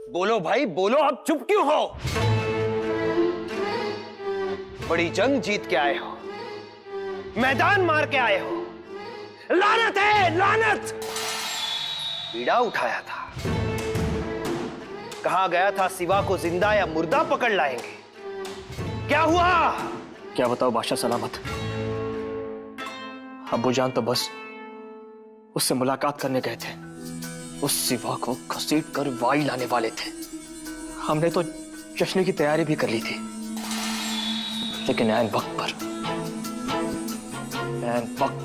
बोलो भाई बोलो, अब चुप क्यों हो? बड़ी जंग जीत के आए हो, मैदान मार के आए हो। लानत है लानत। बीड़ा उठाया था, कहा गया था सिवा को जिंदा या मुर्दा पकड़ लाएंगे। क्या हुआ? क्या बताओ बादशाह सलामत। अब्बू जान तो बस उससे मुलाकात करने गए थे, उस सिवा को घसीट कर वाई लाने वाले थे। हमने तो जश्न की तैयारी भी कर ली थी, लेकिन ऐन वक्त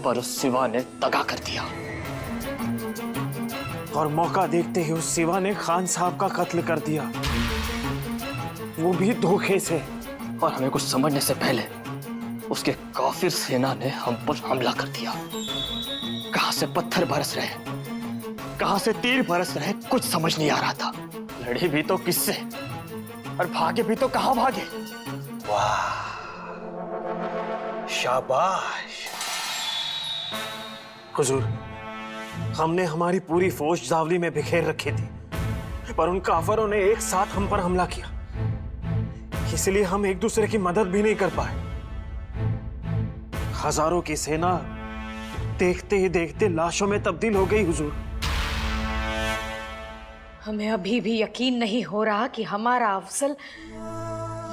पर उस सिवा ने दगा कर दिया। और मौका देखते ही उस सिवा ने खान साहब का कत्ल कर दिया, वो भी धोखे से। और हमें कुछ समझने से पहले उसके काफिर सेना ने हम पर हमला कर दिया। कहां से पत्थर बरस रहे, कहां से तीर बरस रहे, कुछ समझ नहीं आ रहा था। लड़े भी तो किससे और भागे भी तो कहां भागे। वाह, शाबाश। हुजूर, हमने हमारी पूरी फौज जावली में बिखेर रखी थी, पर उन काफरों ने एक साथ हम पर हमला किया, इसलिए हम एक दूसरे की मदद भी नहीं कर पाए। हजारों की सेना देखते ही देखते लाशों में तब्दील हो गई हुजूर। हमें अभी भी यकीन नहीं हो रहा कि हमारा अफजल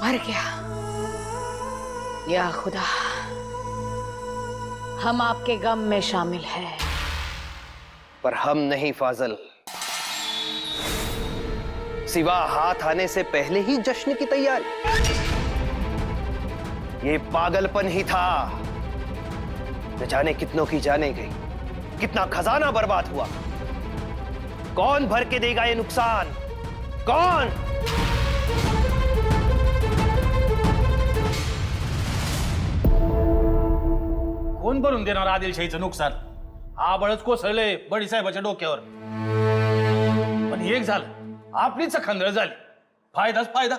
मर गया। या खुदा, हम आपके गम में शामिल हैं। पर हम नहीं फाजल। सिवा हाथ आने से पहले ही जश्न की तैयारी, ये पागलपन ही था। न जाने कितनों की जाने गई, कितना खजाना बर्बाद हुआ। कौन भर के देगा ये नुकसान? कौन? कोण भरून देणार आदिलशाहीचं नुकसान? आबळच कोसळले बडीसाहेबाच्या डोक्यावर. पण एक झालं, आपलीच खंदळ झाली. फायदाच फायदा.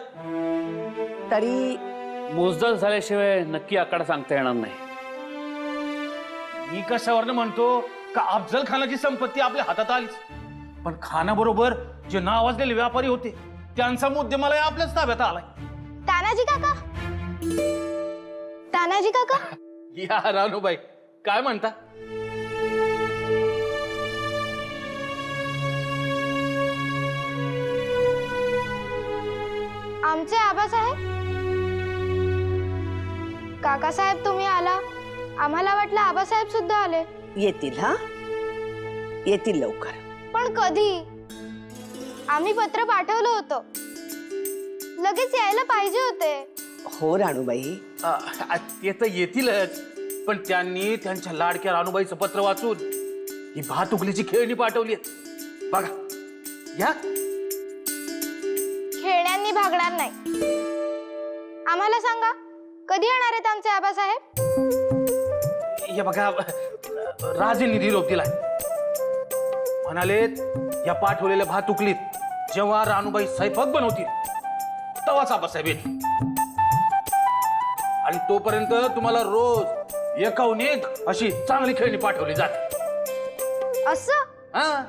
तरी मोजदार झाल्याशिवाय नक्की आकडा सांगता येणार नाही. मी कशावरनं म्हणतो का अफजल खानाची संपत्ती आपल्या हातात आलीच, पण खानाबरोबर जे नावाजलेले व्यापारी होते त्यांचा मुद्देमाल आपल्याच ताब्यात आलाय. तानाजी काका, तानाजी काका. या रानूबाई, काय म्हणता? आमचे आबासाहेब. काकासाहेब तुम्ही आला, आम्हाला वाटलं आबासाहेब सुद्धा आले. येतील हा, येतील लवकर. पण कधी? आम्ही पत्र पाठवलं होतं, लगेच यायला पाहिजे होते. हो राणूबाई, ते तर येतीलच, पण त्यांनी त्यांच्या लाडक्या रानूबाईचं पत्र वाचून ही भातुकलीची खेळणी पाठवली. बघा या. खेळण्यांनी भागणार नाही. आम्हाला सांगा, कधी येणार आहेत आमचे आबासाहेब? हे बघा, राजेंनी निरोप दिलाय. म्हणाले या पाठवलेल्या भातुकलीत जेव्हा रानूबाई स्वयंपाक बनवतील तेव्हाच आबासाहेब येतील. आणि तोपर्यंत तुम्हाला रोज एकाहून एक अशी चांगली खेळणी पाठवली जाते. असं? हा.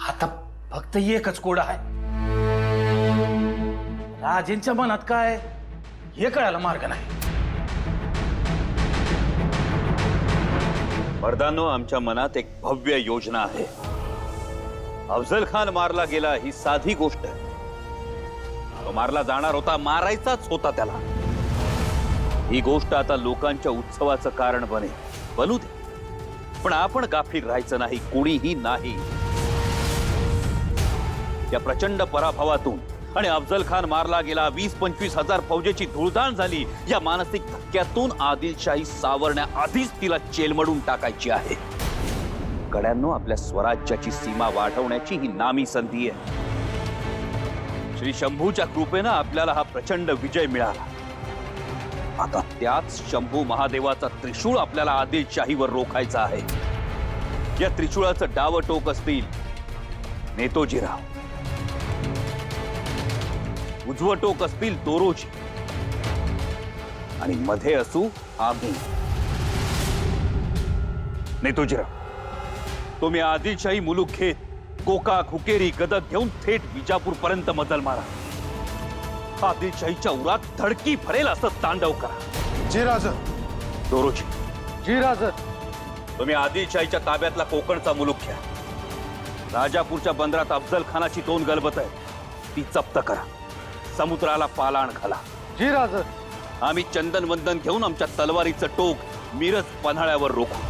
आता फक्त एकच कोड आहे. राजेंच्या मनात काय हे कळायला मार्ग नाही. मर्दांनो, आमच्या मनात एक भव्य योजना आहे. अफजल खान मारला गेला ही साधी गोष्ट आहे. तो मारला जाणार होता, मारायचाच होता त्याला. ही गोष्ट आता लोकांच्या उत्सवाचं कारण बनू दे, पण आपण गाफील राहायचं नाही, कोणीही नाही. या प्रचंड पराभवातून आणि अफजल खान मारला गेला, 20-25 हजार फौजेची धुळधाण झाली, या मानसिक धक्क्यातून आदिलशाही सावरण्याआधीच तिला चेलमडून टाकायची आहे. गड्यांनो, आपल्या स्वराज्याची सीमा वाढवण्याची ही नामी संधी आहे. श्री शंभूच्या कृपेनं आपल्याला हा प्रचंड विजय मिळाला. आता त्याच शंभू महादेवाचा त्रिशूळ आपल्याला आदिलशाहीवर रोखायचा आहे. या त्रिशूळाचं डावटोक असतील नेतोजीराव, उजवं टोक असतील दोरोजी, आणि मध्ये असू आम्ही. नेतोजीराव, तुम्ही आदिलशाही मुलूक घेत कोका खुकेरी गदक घेऊन थेट विजापूर पर्यंत मजल मारा. आदिलशाहीच्या उरात धडकी भरेल असं तांडव करा. जी राजा. दोरोजी, जी राजा. तुम्ही आदिलशाहीच्या ताब्यातला कोकणचा मुलूक घ्या. राजापूरच्या बंदरात अफजल खानाची 2 गलबत आहे, ती जप्त करा. समुद्राला पालाण घाला. जी राजा. आम्ही चंदन वंदन घेऊन आमच्या तलवारीचं टोक मिरज पन्हाळ्यावर रोखू.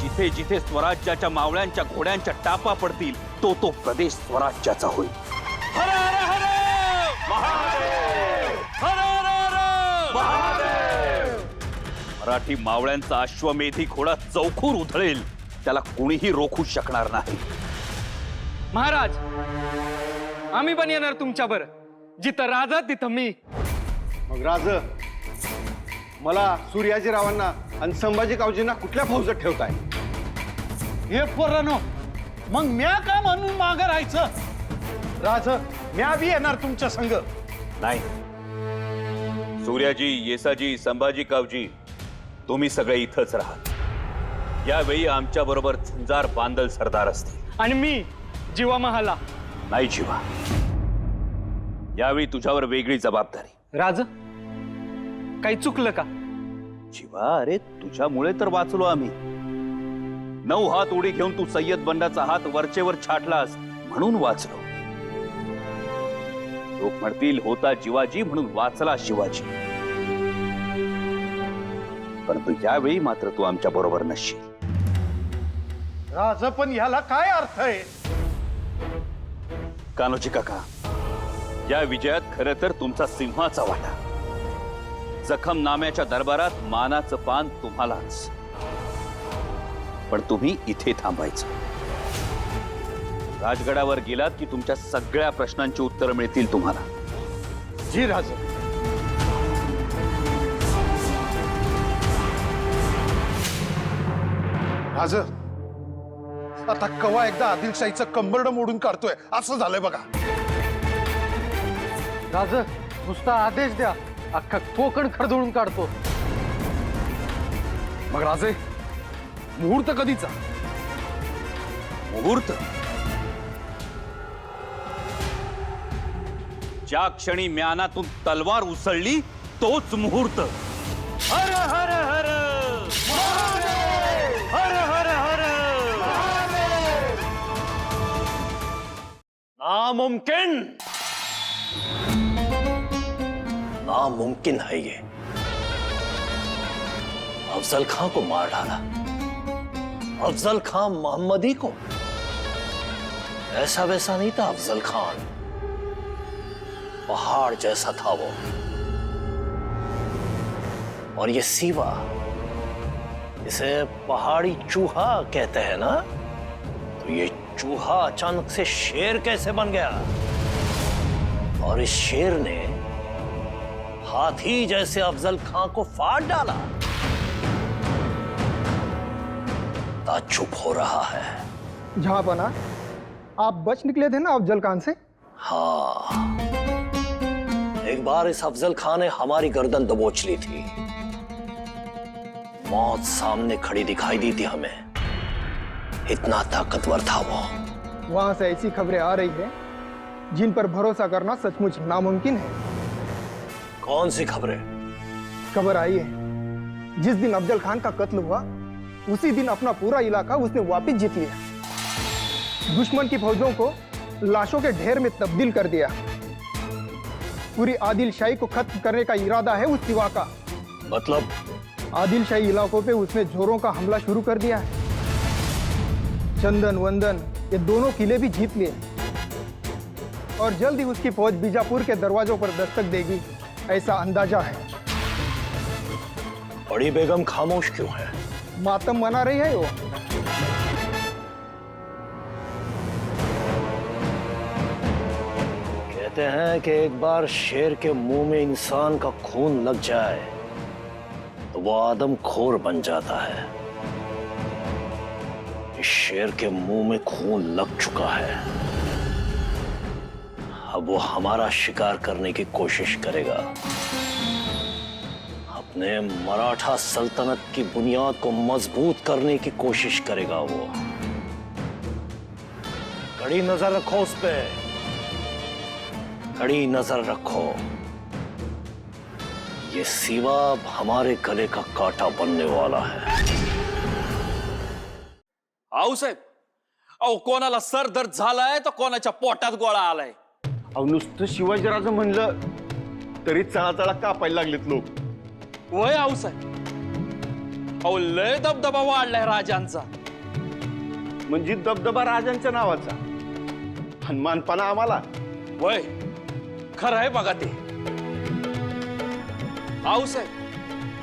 जिथे जिथे स्वराज्याच्या मावळ्यांच्या घोड्यांच्या टापा पडतील तो तो प्रदेश स्वराज्याचा होईल. हर हर हर महादेव! हर हर हर महादेव! मराठी मावळ्यांचा अश्वमेधी घोडा चौखूर उधळेल, त्याला कोणीही रोखू शकणार नाही. महाराज, आम्ही पण येणार तुमच्यावर. जिथं राजा तिथं मी. मग राज, मला सूर्याजीरावांना आणि संभाजी कावजींना कुठल्या फौजात ठेवताय? हे पोरांनो, मग म्या का म्हणून मागं राहायचं? राज, म्या बी येणार तुमच्या संग. नाही, सूर्याजी, येसाजी, संभाजी कावजी, तुम्ही सगळे इथंच राहा. यावेळी आमच्या बरोबर झंजार बांदल सरदार असतील. आणि मी जीवा महाला. नाही जीवा, यावेळी तुझ्यावर वेगळी जबाबदारी. राज, काही चुकलं का? जीवा, अरे तुझ्यामुळे तर वाचलो आम्ही. 9 हात उडी घेऊन तू सय्यद बंडाचा हात वरचेवर छाटलास म्हणून वाचलो. लोक म्हणतील होता जीवाजी म्हणून वाचला शिवाजी. परंतु यावेळी मात्र तू आमच्या बरोबर नसशील. राज, पण ह्याला काय अर्थ आहे? कान्होजी काका, या विजयात खरं तर तुमचा सिंहाचा वाटा. जखम नाम्याच्या दरबारात मानाचं पान तुम्हालाच. पण तुम्ही इथे थांबायचं. राजगडावर गेलात की तुमच्या सगळ्या प्रश्नांची उत्तरं मिळतील तुम्हाला. जी राज. राज, आता कवा एकदा आदिलशाहीचं कंबरड मोडून काढतोय असं झालंय बघा. राज, नुसता आदेश द्या, अख्खा कोकण खरदळून काढतो. मग राजे, मुहूर्त कधीचा? मुहूर्त ज्या क्षणी म्यानातून तलवार उसळली तोच मुहूर्त. हर हर हर हर हर हर. नामुमकिन, नामुमकिन है ये. अफजल खां को मार डाला. अफजल खां मोहम्मदी को. ऐसा वैसा नहीं था अफजल खान, पहाड़ जैसा था वो. और ये सीवा, इसे पहाड़ी चूहा कहते हैं ना, तो ये चूहा अचानक से शेर कैसे बन गया? और इस शेर ने हाथी जैसे अफजल खां को फाड़ डाला. ताज्जुब हो रहा है. जहां बना, आप बच निकले थे ना अफजल खान से? हाँ, एक बार इस अफजल खान ने हमारी गर्दन दबोच ली थी. मौत सामने खड़ी दिखाई दी थी हमें. इतना ताकतवर था वो. वहां से ऐसी खबरें आ रही है जिन पर भरोसा करना सचमुच नामुमकिन है. कौन सी खबरें? खबर आई है जिस दिन अफजल खान का कत्ल हुआ उसी दिन अपना पूरा इलाका उसने वापस जीत लिया. दुश्मन की फौजों को लाशों के ढेर में तब्दील कर दिया. पूरी आदिलशाही को खत्म करने का इरादा है उस सिवा का. मतलब? आदिलशाही इलाकों पे उसने जोरों का हमला शुरू कर दिया है. चंदन वंदन ये दोनों किले भी जीत लिए और जल्द ही उसकी फौज बीजापुर के दरवाजों पर दस्तक देगी, ऐसा अंदाजा है. बड़ी बेगम खामोश क्यों है? मातम मना रही है वो. कहते हैं कि एक बार शेर के मुंह में इंसान का खून लग जाए तो वो आदमखोर बन जाता है. इस शेर के मुंह में खून लग चुका है. अब वो हमारा शिकार करने की कोशिश करेगा. अपने मराठा सल्तनत की बुनियाद को मजबूत करने की कोशिश करेगा वो। कड़ी नजर रखो उस पे, कड़ी नजर रखो। ये सिवा अब हमारे गले का कांटा बनने वाला है। आऊसाहेब, अहो कोणाला सरदर्द झालाय तर कोणाच्या पोटात गोळा आलाय। अहो नुसतं शिवाजीराजे म्हणलं तरी चळाचळा कापायला लागलेत लोक। वय आऊसाहेब, अहो लय दबदबा वाढलाय राजांचा। म्हणजे दबदबा राजांच्या नावाचा, हनुमानपणा आम्हाला। वय खरं आहे बघा ते। आऊसाहेब,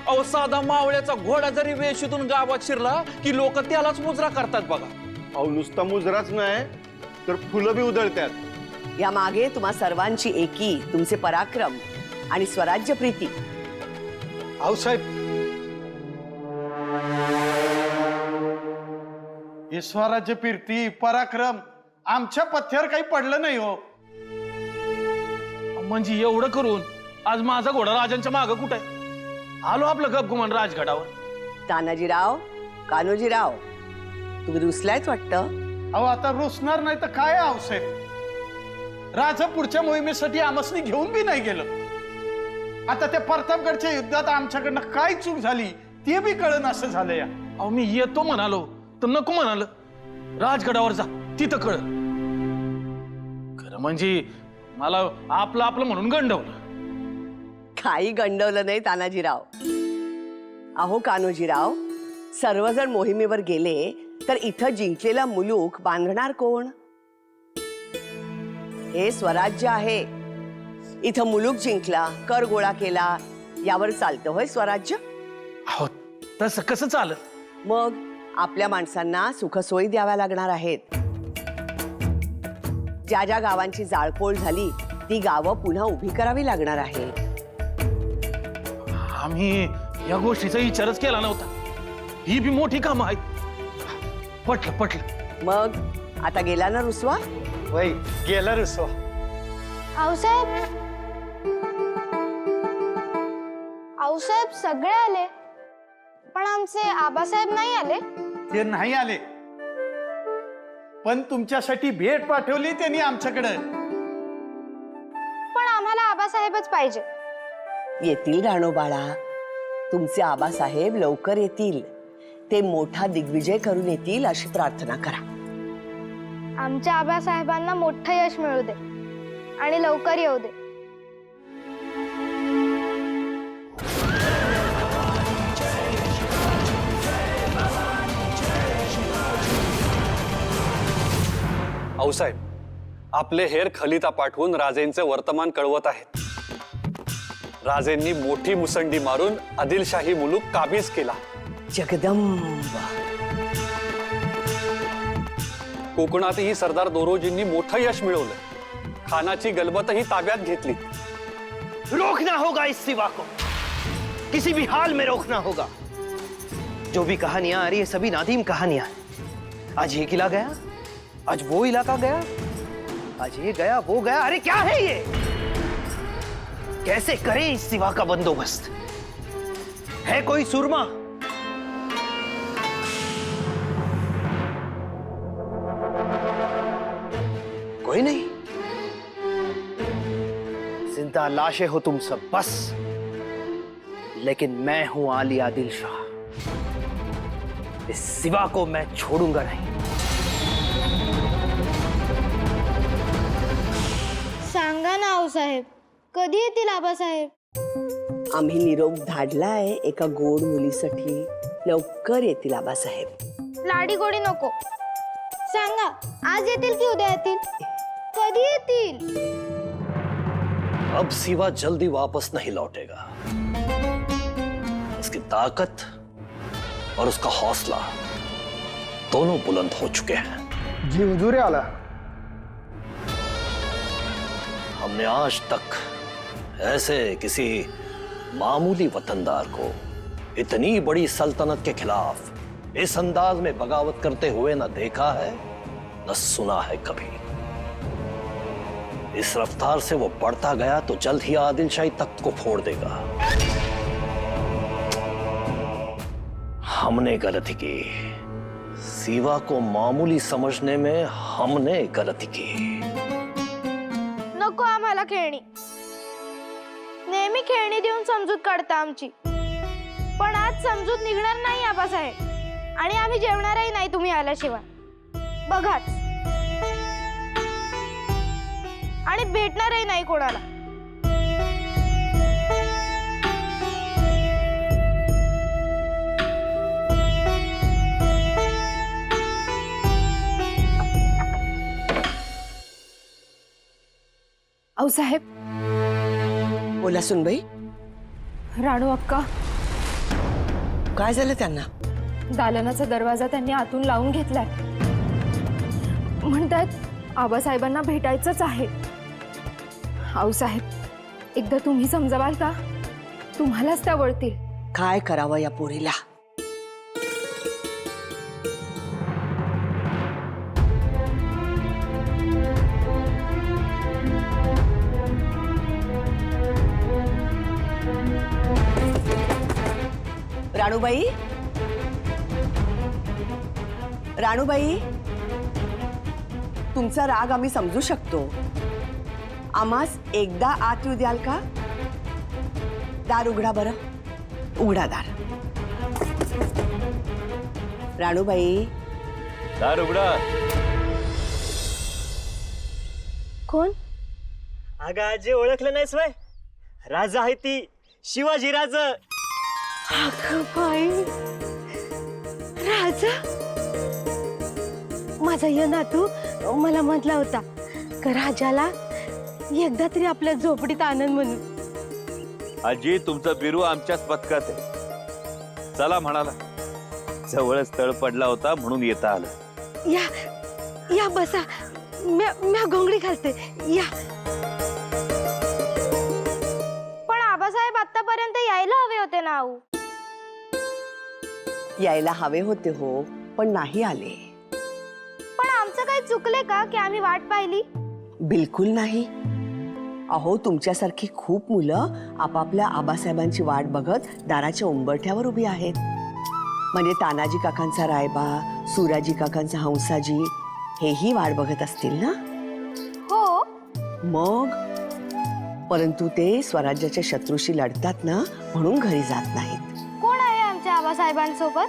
अहो साधा मावळ्याचा घोडा जरी वेशीतून गावात शिरला की लोक त्यालाच मुजरा करतात बघा। अहो नुसता मुजराच नाही तर फुलं बी उधळतात। या मागे तुम्हा सर्वांची एकी, तुमचे पराक्रम आणि स्वराज्य प्रीती। आऊसाहेब, हे स्वराज्य कीर्ती पराक्रम आमच्या पथ्यावर काही पडलं नाही हो। म्हणजे एवढं करून आज माझा घोडा राजांच्या मागं कुठे आहे? आलो आपलं गपगुमान राजगडावर। तानाजीराव, कान्होजीराव, तुम्ही रुसलायच वाटतं। अहो आता रुसणार नाही तर काय आऊसाहेब, राजा पुढच्या मोहिमेसाठी आमसनी घेऊन बी नाही गेलं। आता त्या प्रतापगडच्या युद्धात आमच्याकडनं काय चूक झाली ते बी कळन असं झालं या। अहो मी येतो म्हणालो तर नको म्हणाल। राजगडावर जा, तिथं कळ। खरं म्हणजे मला आपलं आपलं म्हणून गंडवलं। काही गंडवलं नाही तानाजीराव। अहो कान्होजीराव, सर्वजण मोहिमेवर गेले तर इथं जिंकलेला मुलूक बांधणार कोण? हे स्वराज्य आहे। इथं मुलूक जिंकला, कर गोळा केला, यावर चालतं होय स्वराज्य? अहो तसं कसं चालत? मग आपल्या माणसांना सुखसोयी द्याव्या लागणार आहेत। ज्या ज्या गावांची जाळपोळ झाली ती गावं पुन्हा उभी करावी लागणार आहे। आम्ही या गोष्टीचा विचारच केला नव्हता। ही बी मोठी कामं आहेत। पटलं पटलं। मग आता गेला ना रुसवा? वही गेला रुसवा। आऊसाहेब, आऊसाहेब सगळे आले पण आमचे आबासाहेब नाही आले। ते नाही आले पण तुमच्यासाठी भेट पाठवली त्यांनी आमच्याकडे। पण आम्हाला आबासाहेबच पाहिजे। येतील राणो बाळा, तुमचे आबासाहेब लवकर येतील। ते मोठा दिग्विजय करून येतील अशी प्रार्थना करा। आमच्या आबासाहेबांना मोठं यश मिळू दे आणि लवकर येऊ दे। आऊसाहेब, आपले हेर खलिता पाठवून राजेंचे वर्तमान कळवत आहेत। राजेंनी मोठी मुसंडी मारून आदिलशाही मुलूक काबीज केला। जगदंबा, कोकणातही सरदार दोरोजींनी मोठं यश मिळवलं। खानाची गलबतही ताब्यात घेतली। रोकना होगा इस सिवा को, किसी भी हाल में रोकना होगा। जो भी कहानियां आ रही है सभी नादीम कहानियां। आज ये किला गया, आज वो इलाका गया, आज ये गया वो गया। अरे क्या है ये? कैसे करें इस सिवा का बंदोबस्त? है कोई सुरमा? कोई नहीं। जिंदा लाशें हो तुम सब बस, लेकिन मैं हूं आली आदिल शाह। इस सिवा को मैं छोड़ूंगा नहीं। सांगा ना आऊसाहेब, कधी येतील आबासाहेब? आम्ही निरोप धाडलाय एका गोड मुलीसाठी। लवकर येतील आबासाहेब। लाडी गोडी नको, सांगा आज येतील की उद्या येतील? कधी येतील? अब सिवा जल्दी वापस नहीं लौटेगा। उसकी ताकत और उसका हौसला दोनों बुलंद हो चुके हैं। जी हुजूर आला। हमने आज तक ऐसे किसी मामूली वतनदार को इतनी बड़ी सल्तनत के खिलाफ इस अंदाज में बगावत करते हुए न देखा है न सुना है कभी। इस रफ्तार से वो बढ़ता गया तो जल्द ही आदिलशाही तख्त को फोड़ देगा। हमने गलती की। शिवा को मामूली समझने में हमने गलती की। नको आम्हाला खेळणी, नेहमी खेळणी देऊन समजूत काढता आमची, पण आज समजूत निघणार नाही आबासाहेब, आणि आम्ही जेवणारही नाही तुम्ही आल्याशिवाय, बघाच, आणि भेटणारही नाही कोणाला। आऊसाहेब, बोला सुनबाई, राणू अक्का, काय झालं त्यांना? दालनाचा दरवाजा त्यांनी आतून लावून घेतलाय, म्हणतात आबासाहेबांना भेटायचंच आहे। आऊसाहेब, एकदा तुम्ही समजावाल का? तुम्हालाच त्या वळतील। काय करावं या पोरीला? राणूबाई, राणूबाई, तुमचा राग आम्ही समजू शकतो, आम्हास एकदा आत येऊ द्याल का? दार उघडा बरं, उघडा दार। राणूबाई, दार उघडा। कोण? अगं आजी, ओळखलं नाहीस वय? राजा आहे ती, शिवाजी राजा। बाई, राजा, माझा या नातू मला म्हटला होता का राजाला एकदा तरी आपल्या झोपडीत आनंद म्हणून। आजी, तुमचा बिरू आमच्याच पथकात आहे। चला म्हणाला, जवळच तळ पडला होता म्हणून येता आलं। या या बसा, म्या घोंगडी घालते, या। पण आबासाहेब आतापर्यंत यायला हवे होते ना आऊ? यायला हवे होते हो, पण नाही आले। पण आमचं काही चुकले का की आम्ही वाट पाहिली? बिलकुल नाही। अहो, तुमच्यासारखी खूप मुलं आपापल्या आबासाहेबांची वाट बघत दाराच्या उंबरठ्यावर उभी आहेत। म्हणजे तानाजी काकांचा रायबा, सुराजी काकांचा हंसाजी, हेही वाट बघत असतील ना? हो, मग परंतु ते स्वराज्याच्या शत्रूशी लढतात ना, म्हणून घरी जात नाहीत। कोण आहे आमच्या आबासाहेबांसोबत?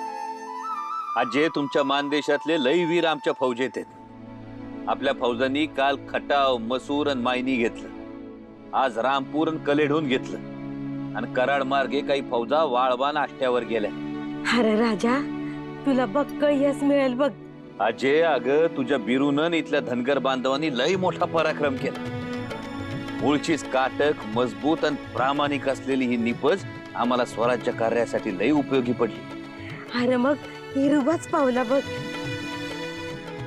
आजे, तुमच्या मानदेशातले लई वीर आमच्या फौजेत आहेत। आपल्या फौजांनी काल खटाव, मसूर आणि मायनी घेतलं, आज रामपूर आणि कलेढून घेतलं, आणि कराड मार्गे काही फौजा वाळवान आष्ट्यावर गेल्या। अरे राजा, तुला बक्क यश मिळेल बघ। अजय, अगं तुझ्या बिरूनन इथल्या धनगर बांधवांनी लई मोठा पराक्रम केला। मूळचीच काटक, मजबूत आणि प्रामाणिक असलेली ही निपज आम्हाला स्वराज्य कार्यासाठी लई उपयोगी पडली। अरे मग हिरुबाच पावला बघ।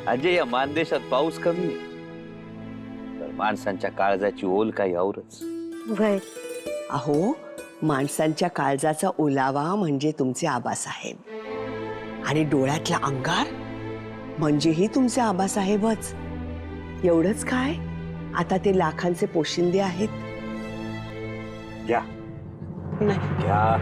अजय, या मानदेशात पाऊस कमी आहे, तर माणसांच्या काळजाची ओल काही औरच। वय, अहो, माणसांच्या काळजाचा ओलावा म्हणजे तुमचे आबासाहेब, आणि डोळ्यातला अंगार म्हणजेही तुमचे आबासाहेबच। एवढंच काय, आता ते लाखांचे पोशिंदे आहेत। घ्या, नाही, घ्या।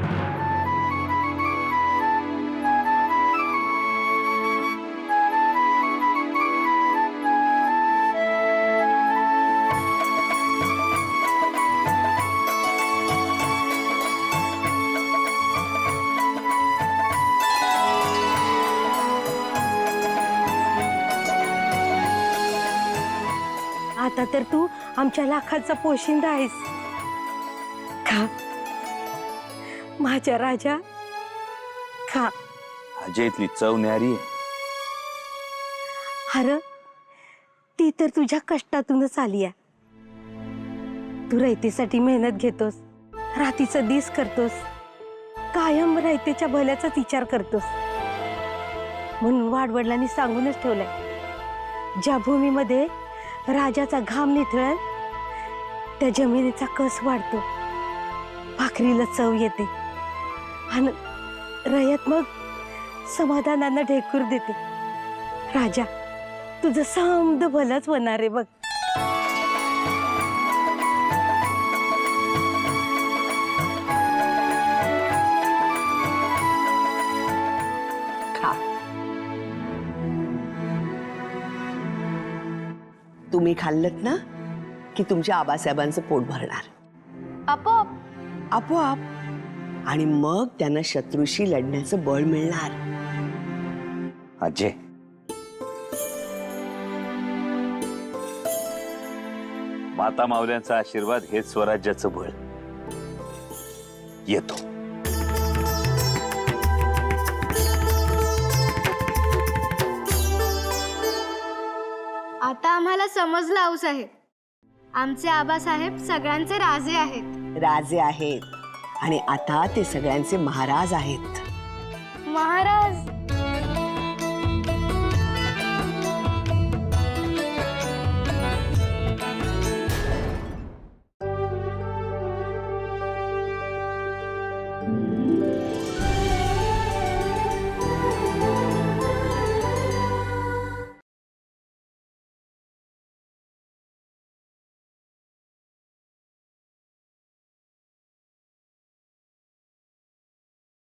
आता तर तू आमच्या लाखाचा पोशिंदा आहेस। खा माझ्या राजा, खा। अजय, इथली चव न्यारी आहे। अरे, ती तर तुझ्या कष्टातूनच आली आहे। तू रयतेसाठी मेहनत घेतोस, रातीचा दिस करतोस, कायम रयतेच्या भल्याचाच विचार करतोस, म्हणून वाडवडिलांनी सांगूनच ठेवलंय, ज्या भूमीमध्ये राजाचा घाम निथळल त्या जमिनीचा कस वाढतो, भाकरीला चव येते, आणि रयत मग समाधानानं ढेकूर देते। राजा, तुझं समद भलंच होणार आहे बघ। तुम्ही खाल्लत ना की तुमच्या आबासाहेबांचं पोट भरणार आपोआप. आपोआप. आणि मग त्यांना शत्रूशी लढण्याचं बळ मिळणार. अजय, माता मावल्यांचा आशीर्वाद हेच स्वराज्याचं बळ. येतो. आता आम्हाला समजलं आऊसाहेब, आमचे आबासाहेब सगळ्यांचे राजे आहेत. राजे आहेत आणि आता ते सगळ्यांचे महाराज आहेत. महाराज